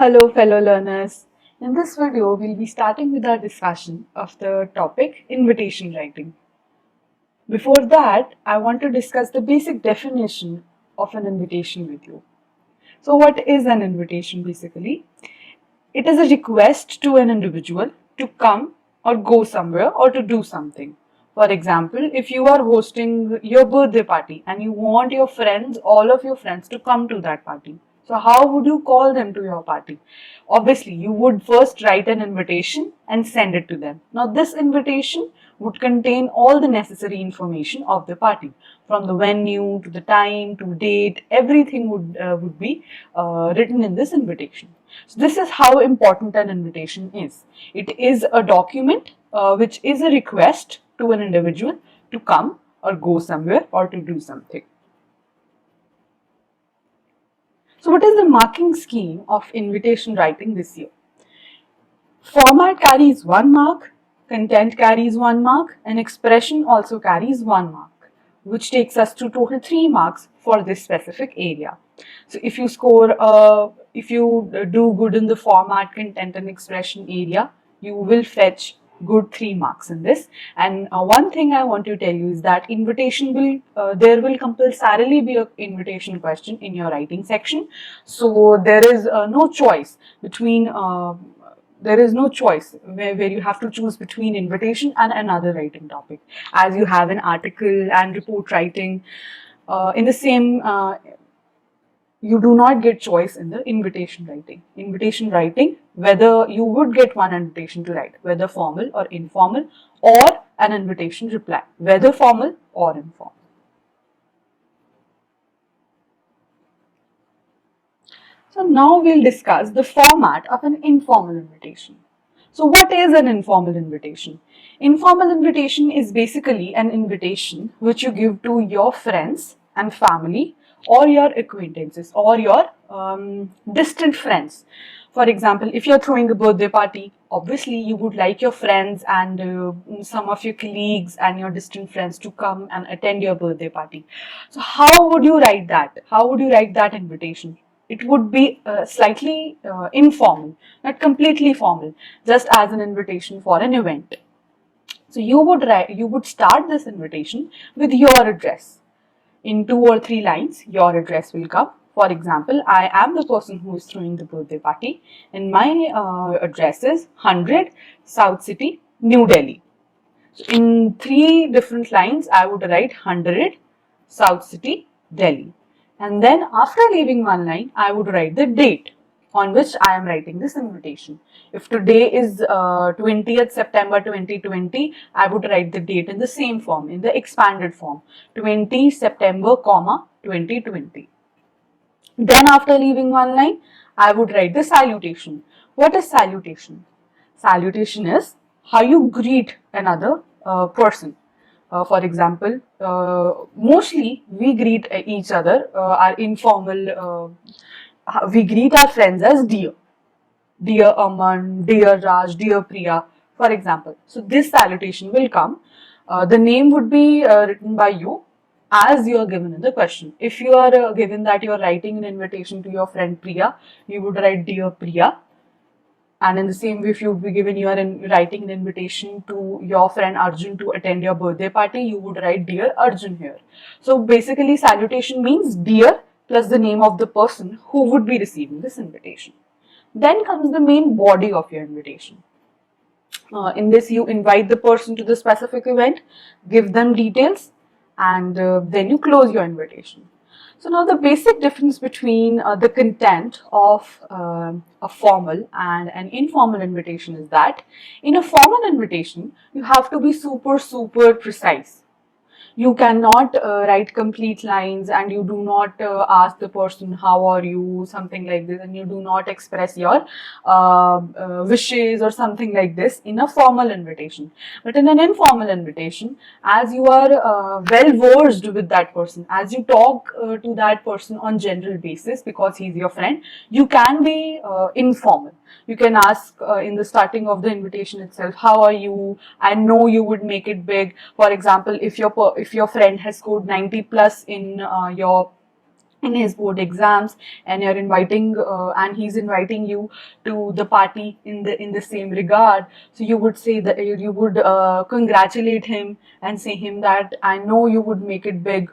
Hello, fellow learners. In this video, we'll be starting with our discussion of the topic invitation writing. Before that, I want to discuss the basic definition of an invitation with you. So, what is an invitation basically? It is a request to an individual to come or go somewhere or to do something. For example, if you are hosting your birthday party and you want your friends, all of your friends to come to that party. So how would you call them to your party? Obviously, you would first write an invitation and send it to them. Now, this invitation would contain all the necessary information of the party, from the venue to the time to date. Everything would be written in this invitation. So this is how important an invitation is. It is a document which is a request to an individual to come or go somewhere or to do something. So what is the marking scheme of invitation writing this year? Format carries 1 mark, content carries 1 mark, and expression also carries 1 mark, which takes us to total 3 marks for this specific area. So if you do good in the format, content and expression area, you will fetch good 3 marks in this. And one thing I want to tell you is that there will compulsorily be an invitation question in your writing section. So there is no choice where you have to choose between invitation and another writing topic, as you have an article and report writing in the same. You do not get choice in the invitation writing. Invitation writing, whether you would get one invitation to write, whether formal or informal, or an invitation reply, whether formal or informal. So now we'll discuss the format of an informal invitation. So what is an informal invitation? Informal invitation is basically an invitation which you give to your friends and family or your acquaintances or your distant friends. For example, if you're throwing a birthday party, obviously you would like your friends and some of your colleagues and your distant friends to come and attend your birthday party. So how would you write that? How would you write that invitation? It would be slightly informal, not completely formal, just as an invitation for an event. So you would start this invitation with your address. In 2 or 3 lines, your address will come. For example, I am the person who is throwing the birthday party, and my address is 100 South City, New Delhi. So in 3 different lines, I would write 100 South City, Delhi. And then after leaving one line, I would write the date on which I am writing this invitation. If today is 20th September 2020, I would write the date in the same form, in the expanded form, 20 September, 2020. Then after leaving one line, I would write the salutation. What is salutation? Salutation is how you greet another person. For example, mostly we greet each other, our informal, we greet our friends as dear. Dear Aman, dear Raj, dear Priya, for example. So this salutation will come. The name would be written by you as you are given in the question. If you are given that you are writing an invitation to your friend Priya, you would write dear Priya. And in the same way, if you would be given, you are writing an invitation to your friend Arjun to attend your birthday party, you would write dear Arjun here. So basically, salutation means dear plus the name of the person who would be receiving this invitation. Then comes the main body of your invitation. In this, you invite the person to the specific event, give them details, and then you close your invitation. So now the basic difference between the content of a formal and an informal invitation is that in a formal invitation, you have to be super precise. You cannot write complete lines and you do not ask the person how are you, something like this, and you do not express your wishes or something like this in a formal invitation. But in an informal invitation, as you are well versed with that person, as you talk to that person on general basis because he's your friend, you can be informal. You can ask in the starting of the invitation itself, how are you? I know you would make it big. For example, if your friend has scored 90 plus in your in his board exams, and you're inviting and he's inviting you to the party in the same regard. So you would say that you would congratulate him and say him that I know you would make it big.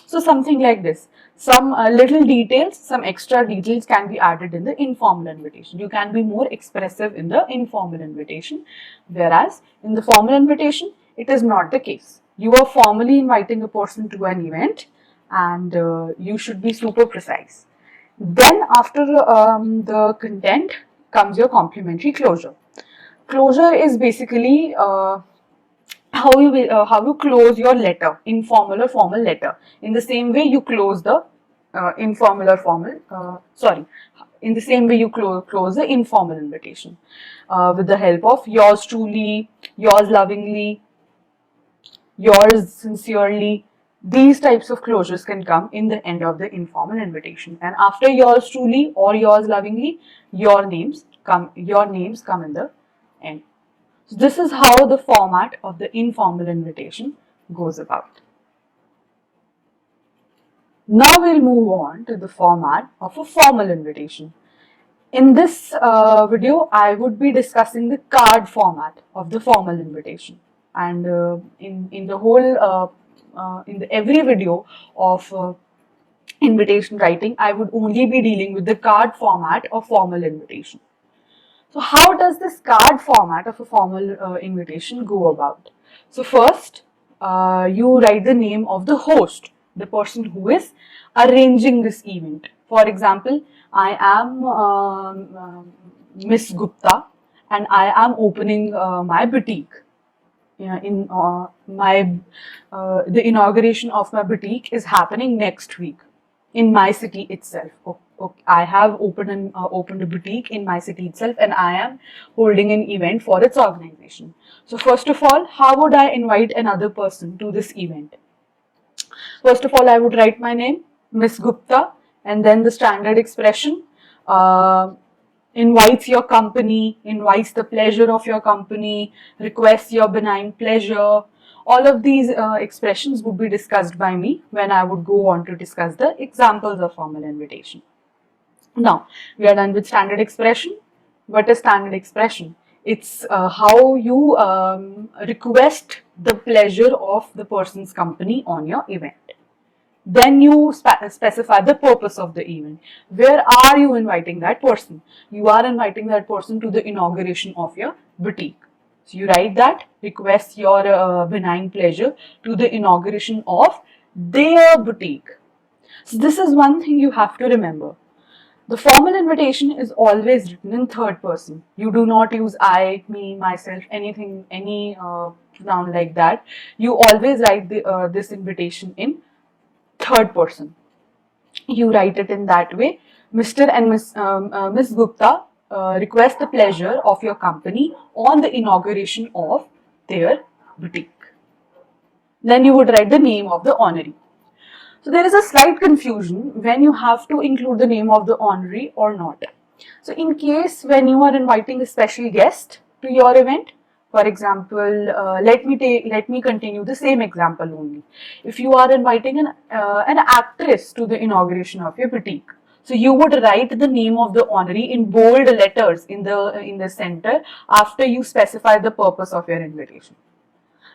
So something like this. Some little details, some extra details can be added in the informal invitation. You can be more expressive in the informal invitation, whereas in the formal invitation it is not the case. You are formally inviting a person to an event, and you should be super precise. Then after the content comes your complimentary closure. Closure is basically how you close your letter, informal or formal letter. In the same way you close the informal or formal, in the same way you close the informal invitation with the help of yours truly, yours lovingly, yours sincerely. These types of closures can come in the end of the informal invitation, and after yours truly or yours lovingly, your names come in the end. So this is how the format of the informal invitation goes about. Now we'll move on to the format of a formal invitation. In this video, I would be discussing the card format of the formal invitation, and in the whole every video of invitation writing, I would only be dealing with the card format of formal invitation. So how does this card format of a formal invitation go about? So first, you write the name of the host, the person who is arranging this event. For example, I am Miss Gupta, and I am opening my boutique. In the inauguration of my boutique is happening next week in my city itself. Okay. I have opened a boutique in my city itself, and I am holding an event for its organization. So first of all, how would I invite another person to this event? First of all, I would write my name, Miss Gupta, and then the standard expression. Invites your company, invites the pleasure of your company, requests your benign pleasure. All of these expressions would be discussed by me when I would go on to discuss the examples of formal invitation. Now, we are done with standard expression. What is standard expression? It's how you request the pleasure of the person's company on your event. Then you specify the purpose of the event. Where are you inviting that person? You are inviting that person to the inauguration of your boutique. So you write that, request your benign pleasure to the inauguration of their boutique. So this is one thing you have to remember. The formal invitation is always written in third person. You do not use I, me, myself, anything, any pronoun like that. You always write this invitation in third person. You write it in that way. Mr. and Miss Gupta request the pleasure of your company on the inauguration of their boutique. Then you would write the name of the honoree. So there is a slight confusion when you have to include the name of the honoree or not. So in case when you are inviting a special guest to your event, for example, let me continue the same example only. If you are inviting an actress to the inauguration of your boutique, so you would write the name of the honoree in bold letters in the center after you specify the purpose of your invitation.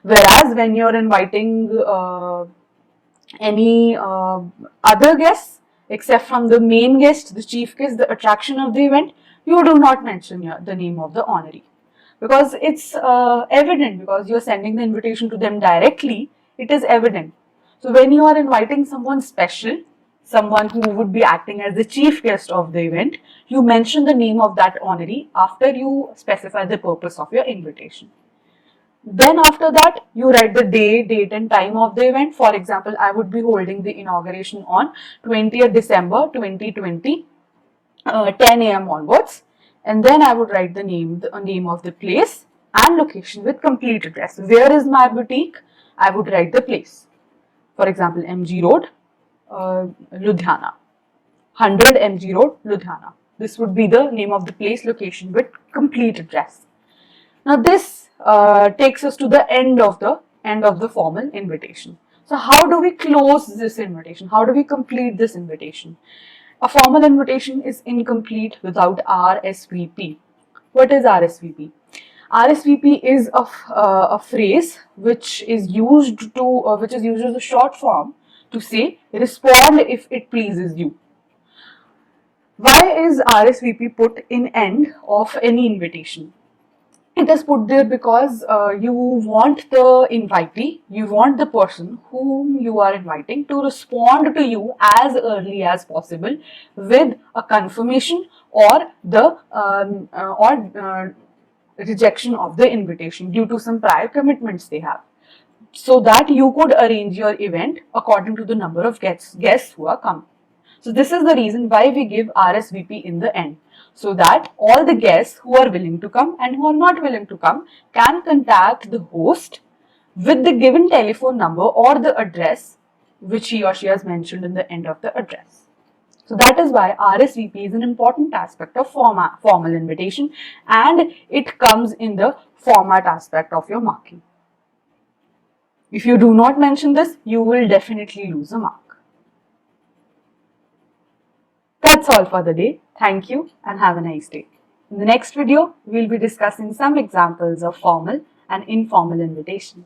Whereas when you are inviting any other guests except from the main guest, the chief guest, the attraction of the event, you do not mention the name of the honoree. Because it's evident, because you're sending the invitation to them directly, it is evident. So when you are inviting someone special, someone who would be acting as the chief guest of the event, you mention the name of that honoree after you specify the purpose of your invitation. Then after that, you write the day, date and time of the event. For example, I would be holding the inauguration on 20th December 2020, 10 a.m. onwards. And then I would write the name of the place and location with complete address. Where is my boutique? I would write the place. For example, MG Road, Ludhiana. 100 MG Road, Ludhiana. This would be the name of the place, location with complete address. Now this takes us to the end of the formal invitation. So how do we close this invitation? How do we complete this invitation? A formal invitation is incomplete without RSVP. What is RSVP? RSVP is a phrase which is used as a short form to say respond if it pleases you. Why is RSVP put in end of any invitation? It is put there because you want the invitee, you want the person whom you are inviting to respond to you as early as possible with a confirmation or the rejection of the invitation due to some prior commitments they have, so that you could arrange your event according to the number of guests who are coming. So this is the reason why we give RSVP in the end, so that all the guests who are willing to come and who are not willing to come can contact the host with the given telephone number or the address which he or she has mentioned in the end of the address. So that is why RSVP is an important aspect of formal invitation, and it comes in the format aspect of your marking. If you do not mention this, you will definitely lose a mark. That's all for the day. Thank you and have a nice day. In the next video, we'll be discussing some examples of formal and informal invitation.